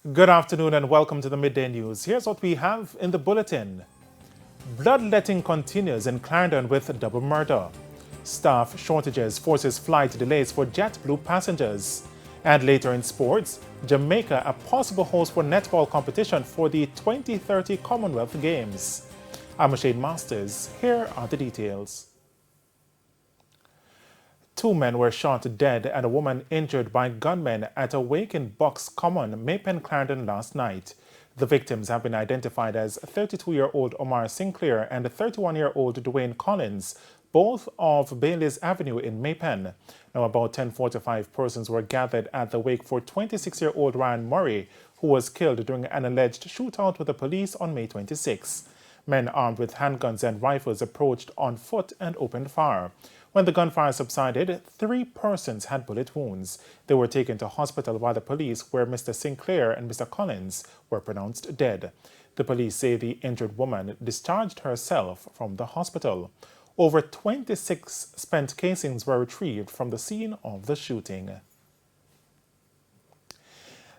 Good afternoon and welcome to the Midday News. Here's what we have in the bulletin. Bloodletting continues in Clarendon with double murder. Staff shortages forces flight delays for JetBlue passengers. And later in sports, Jamaica a possible host for netball competition for the 2030 Commonwealth Games. I'm Shane Masters. Here are the details. Two men were shot dead and a woman injured by gunmen at a wake in Bucks Common, Midday, Clarendon last night. The victims have been identified as 32-year-old Omar Sinclair and 31-year-old Dwayne Collins, both of Bailey's Avenue in Midday. Now, about 10:45 persons were gathered at the wake for 26-year-old Ryan Murray, who was killed during an alleged shootout with the police on May 26. Men armed with handguns and rifles approached on foot and opened fire. When the gunfire subsided, 3 persons had bullet wounds. They were taken to hospital by the police, where Mr. Sinclair and Mr. Collins were pronounced dead. The police say the injured woman discharged herself from the hospital. Over 26 spent casings were retrieved from the scene of the shooting.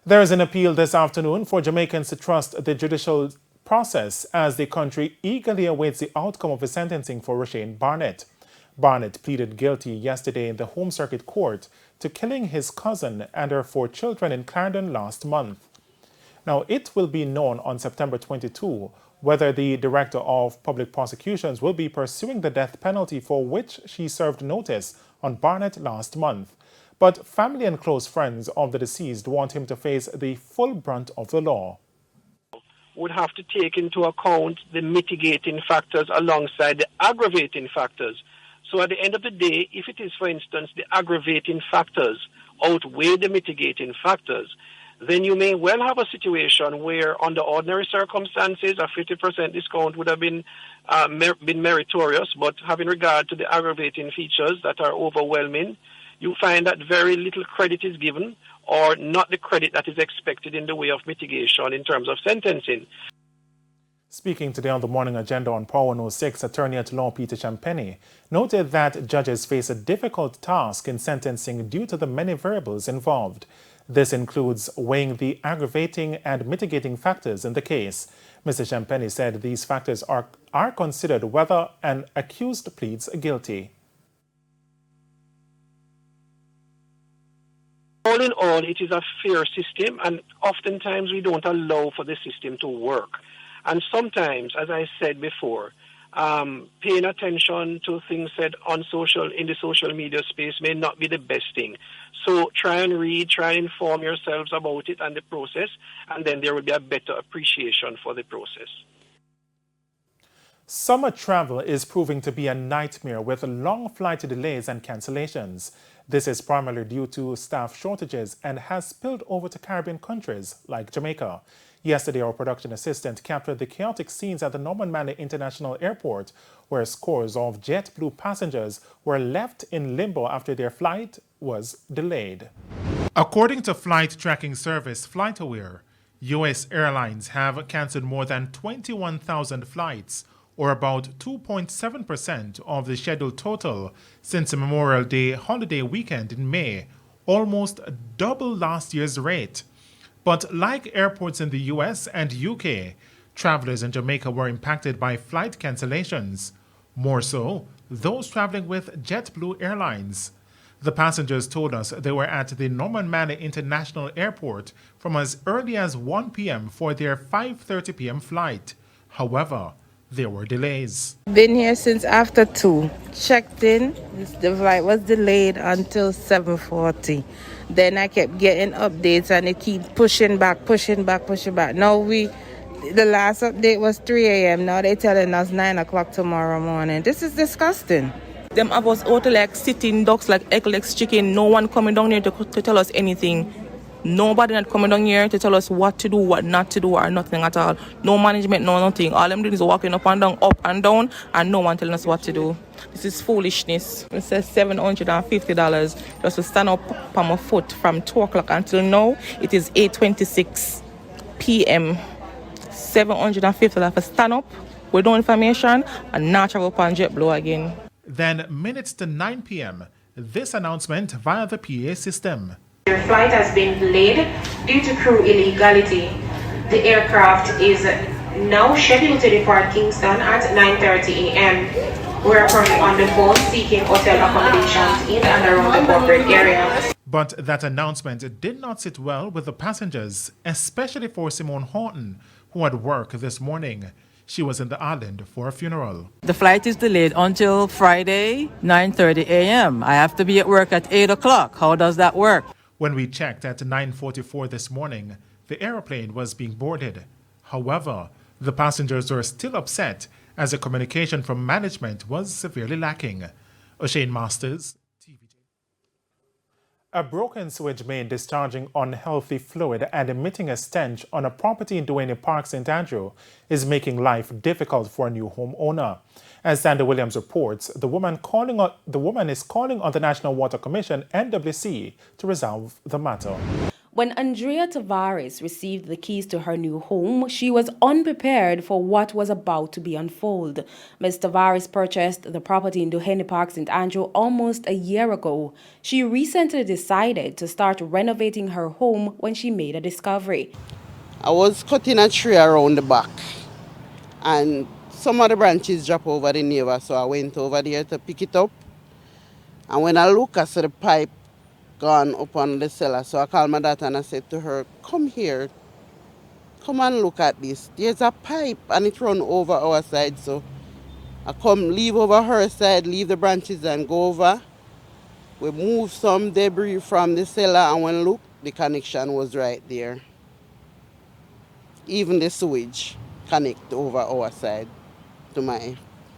There is an appeal this afternoon for Jamaicans to trust the judicial process as the country eagerly awaits the outcome of the sentencing for Roshane Barnett. Barnett pleaded guilty yesterday in the Home Circuit Court to killing his cousin and her 4 children in Clarendon last month. Now, it will be known on September 22 whether the Director of Public Prosecutions will be pursuing the death penalty for which she served notice on Barnett last month. But family and close friends of the deceased want him to face the full brunt of the law. Would have to take into account the mitigating factors alongside the aggravating factors. So at the end of the day, if it is, for instance, the aggravating factors outweigh the mitigating factors, then you may well have a situation where, under ordinary circumstances, a 50% discount would have been meritorious, but having regard to the aggravating features that are overwhelming, you find that very little credit is given, or not the credit that is expected in the way of mitigation in terms of sentencing. Speaking today on the morning agenda on Power 106, attorney at law Peter Champagny noted that judges face a difficult task in sentencing due to the many variables involved. This includes weighing the aggravating and mitigating factors in the case. Mr. Champagny said these factors are considered whether an accused pleads guilty. All in all, it is a fair system, and oftentimes we don't allow for the system to work. And sometimes, as I said before, paying attention to things said in the social media space may not be the best thing. So try and read, try and inform yourselves about it and the process, and then there will be a better appreciation for the process. Summer travel is proving to be a nightmare with long flight delays and cancellations. This is primarily due to staff shortages and has spilled over to Caribbean countries like Jamaica. Yesterday, our production assistant captured the chaotic scenes at the Norman Manley International Airport, where scores of JetBlue passengers were left in limbo after their flight was delayed. According to flight tracking service FlightAware, U.S. airlines have canceled more than 21,000 flights, or about 2.7% of the scheduled total since the Memorial Day holiday weekend in May, almost double last year's rate. But like airports in the US and UK, travelers in Jamaica were impacted by flight cancellations. More so, those traveling with JetBlue Airlines. The passengers told us they were at the Norman Manley International Airport from as early as 1 p.m. for their 5:30 p.m. flight. However, there were delays. Been here since after 2. Checked in. The flight was delayed until 7:40. Then I kept getting updates and it keep pushing back. Now the last update was 3 a.m. Now they telling us 9 o'clock tomorrow morning. This is disgusting. Them of us out like sitting ducks, like eggless chicken. No one coming down here to tell us anything. Nobody not coming down here to tell us what to do, what not to do, or nothing at all. No management, no nothing. All them doing is walking up and down, and no one telling us what to do. This is foolishness. It says $750 just to stand up on my foot from 2 o'clock until now. It is 8:26 p.m. $750 for stand up with no information and not travel upon JetBlue again. Then minutes to 9 p.m., this announcement via the PA system. Their flight has been delayed due to crew illegality. The aircraft is now scheduled to depart Kingston at 9:30 a.m. We are currently on the phone seeking hotel accommodations in and around the corporate area. But that announcement did not sit well with the passengers, especially for Simone Horton, who had work this morning. She was in the island for a funeral. The flight is delayed until Friday, 9:30 a.m. I have to be at work at 8 o'clock. How does that work? When we checked at 9:44 this morning, the airplane was being boarded. However, the passengers were still upset as the communication from management was severely lacking. O'Shane Masters, TVJ. A broken sewage main discharging unhealthy fluid and emitting a stench on a property in Duane Park, St. Andrew, is making life difficult for a new homeowner. As Sandy Williams reports, the woman is calling on the National Water Commission, NWC, to resolve the matter. When Andrea Tavares received the keys to her new home, she was unprepared for what was about to be unfolded. Ms. Tavares purchased the property in Duane Park, St. Andrew almost a year ago. She recently decided to start renovating her home when she made a discovery. I was cutting a tree around the back and some of the branches dropped over the neighbor, so I went over there to pick it up. And when I look, I saw the pipe gone up on the cellar. So I called my daughter and I said to her, come here, come and look at this. There's a pipe and it run over our side. So I come, leave over her side, leave the branches and go over. We moved some debris from the cellar and when I look, the connection was right there. Even the sewage connect over our side to my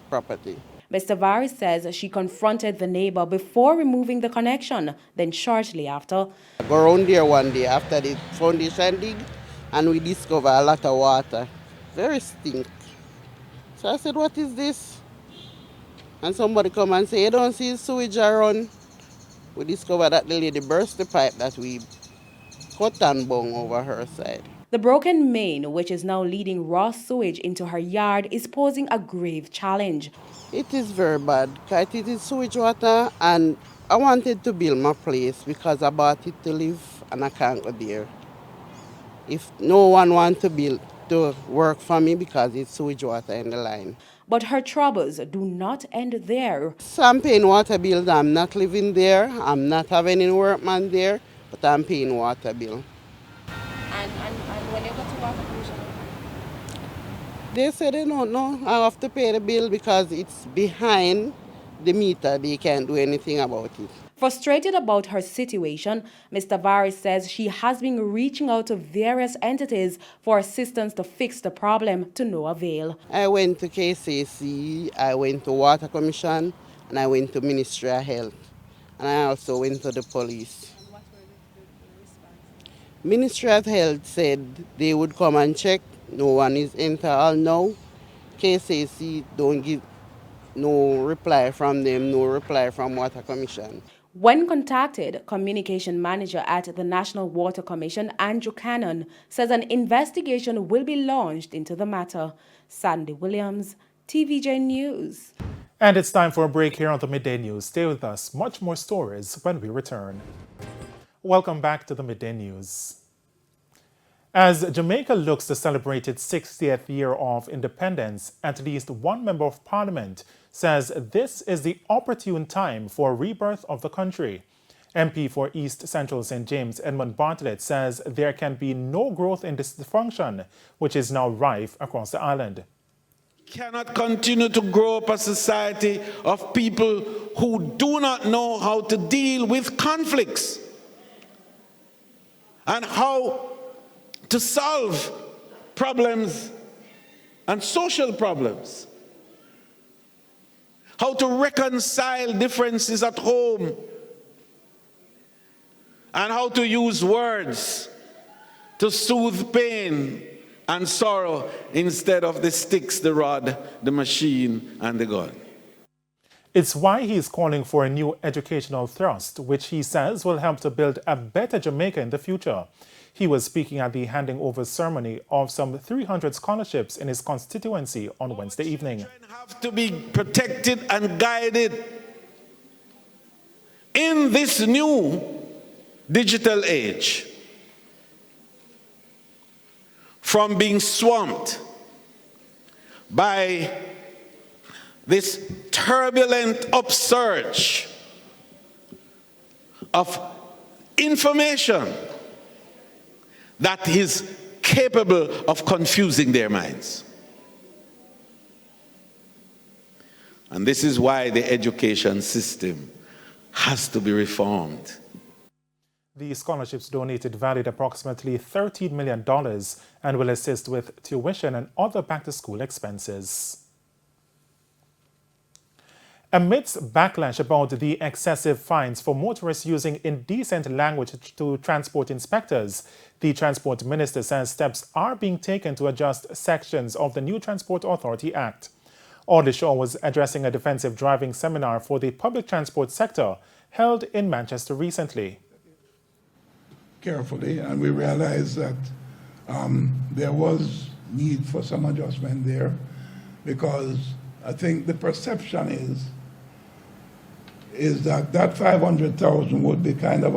property. Ms. Tavares says she confronted the neighbor before removing the connection. Then shortly after, I go around there one day after the foundation dig and we discover a lot of water. Very stink. So I said, what is this? And somebody come and say, you don't see sewage around. We discover that the lady burst the pipe that we cut and bung over her side. the broken main, which is now leading raw sewage into her yard, is posing a grave challenge. It is very bad because it is sewage water and I wanted to build my place because I bought it to live and I can't go there. If no one wants to build to work for me because it's sewage water in the line. But her troubles do not end there. So I'm paying water bills. I'm not living there. I'm not having any workman there, but I'm paying water bill. And when you go to water commission? They say they don't know. I have to pay the bill because it's behind the meter. They can't do anything about it. Frustrated about her situation, Ms. Tavares says she has been reaching out to various entities for assistance to fix the problem, to no avail. I went to KCC, I went to Water Commission, and I went to Ministry of Health. And I also went to the police. And what were the response? Ministry of Health said they would come and check. No one is entered now. KCC don't give no reply from them, no reply from Water Commission. When contacted, Communication Manager at the National Water Commission, Andrew Cannon, says an investigation will be launched into the matter. Sandy Williams, TVJ News. And it's time for a break here on the Midday News. Stay with us. Much more stories when we return. Welcome back to the Midday News. As Jamaica looks to celebrate its 60th year of independence, at least one member of parliament says this is the opportune time for a rebirth of the country. MP for East Central St. James, Edmund Bartlett, says there can be no growth in dysfunction, which is now rife across the island. Cannot continue to grow up a society of people who do not know how to deal with conflicts and how to solve problems and social problems, how to reconcile differences at home, and how to use words to soothe pain and sorrow instead of the sticks, the rod, the machine, and the gun. It's why he's calling for a new educational thrust, which he says will help to build a better Jamaica in the future. He was speaking at the handing over ceremony of some 300 scholarships in his constituency on Wednesday evening. Children have to be protected and guided in this new digital age, from being swamped by this turbulent upsurge of information that is capable of confusing their minds. And this is why the education system has to be reformed. The scholarships donated valued approximately $13 million and will assist with tuition and other back-to-school expenses. Amidst backlash about the excessive fines for motorists using indecent language to transport inspectors, the Transport Minister says steps are being taken to adjust sections of the new Transport Authority Act. Audley Shaw was addressing a defensive driving seminar for the public transport sector held in Manchester recently. Carefully, and we realized that there was need for some adjustment there, because I think the perception is that 500,000 would be kind of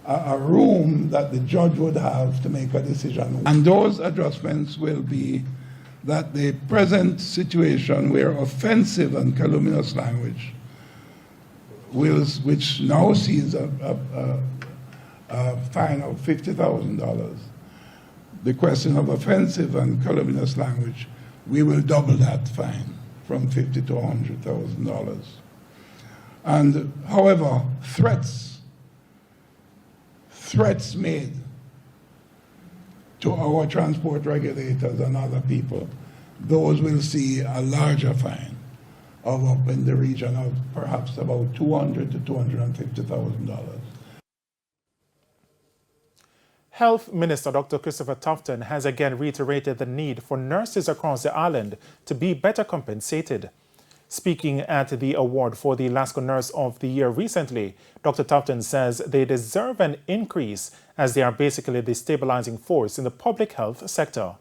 a room that the judge would have to make a decision. And those adjustments will be that the present situation where offensive and calumnious language which now sees a fine of $50,000, the question of offensive and calumnious language, we will double that fine from $50,000 to $100,000. And however, threats made to our transport regulators and other people, those will see a larger fine of up in the region of perhaps about $200,000 to $250,000. Health Minister Dr. Christopher Tufton has again reiterated the need for nurses across the island to be better compensated. Speaking at the award for the Lasco Nurse of the Year recently, Dr. Tufton says they deserve an increase as they are basically the stabilizing force in the public health sector.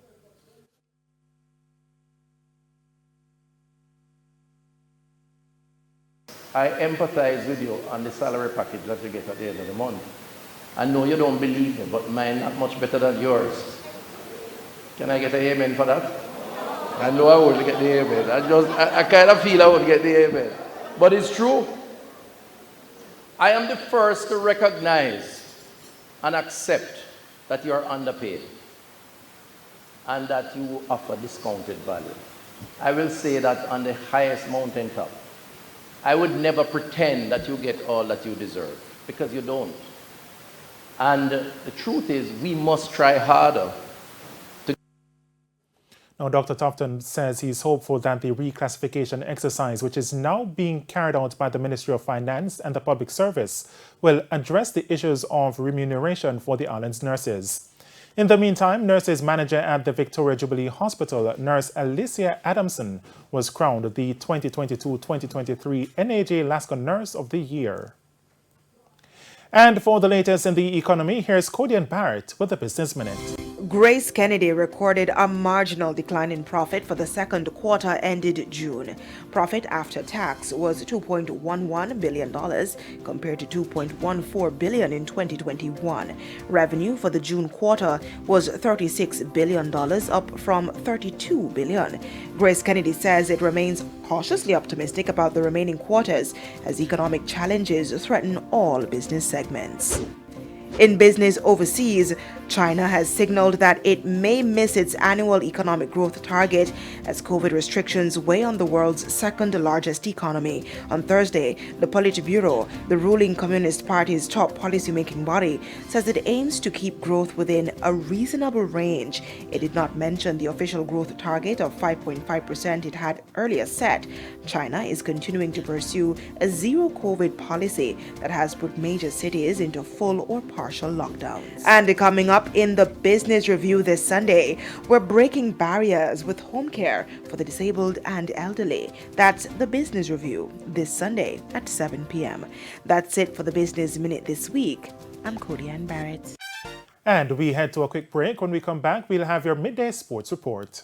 I empathize with you on the salary package that you get at the end of the month. I know you don't believe me, but mine not much better than yours. Can I get an amen for that? I know I won't get the amen. I kind of feel I won't get the amen. But it's true. I am the first to recognize and accept that you are underpaid and that you offer discounted value. I will say that on the highest mountaintop. I would never pretend that you get all that you deserve, because you don't. And the truth is, we must try harder. Now, Dr. Tufton says he's hopeful that the reclassification exercise, which is now being carried out by the Ministry of Finance and the Public Service, will address the issues of remuneration for the island's nurses. In the meantime, nurses manager at the Victoria Jubilee Hospital, Nurse Alicia Adamson, was crowned the 2022-2023 NAJ Lasco Nurse of the Year. And for the latest in the economy, here's Codian Barrett with the Business Minute. Grace Kennedy recorded a marginal decline in profit for the second quarter ended June. Profit after tax was $2.11 billion compared to $2.14 billion in 2021. Revenue for the June quarter was $36 billion, up from $32 billion. Grace Kennedy says it remains cautiously optimistic about the remaining quarters as economic challenges threaten all business segments. In business overseas, China has signaled that it may miss its annual economic growth target as COVID restrictions weigh on the world's second largest economy. On Thursday, the Politburo, the ruling Communist Party's top policymaking body, says it aims to keep growth within a reasonable range. It did not mention the official growth target of 5.5% it had earlier set. China is continuing to pursue a zero-COVID policy that has put major cities into full or partial lockdowns. And coming up in the Business Review this Sunday, we're breaking barriers with home care for the disabled and elderly. That's the Business Review this Sunday at 7 p.m. That's it for the Business Minute this week. I'm Codian Barrett. And we head to a quick break. When we come back, we'll have your midday sports report.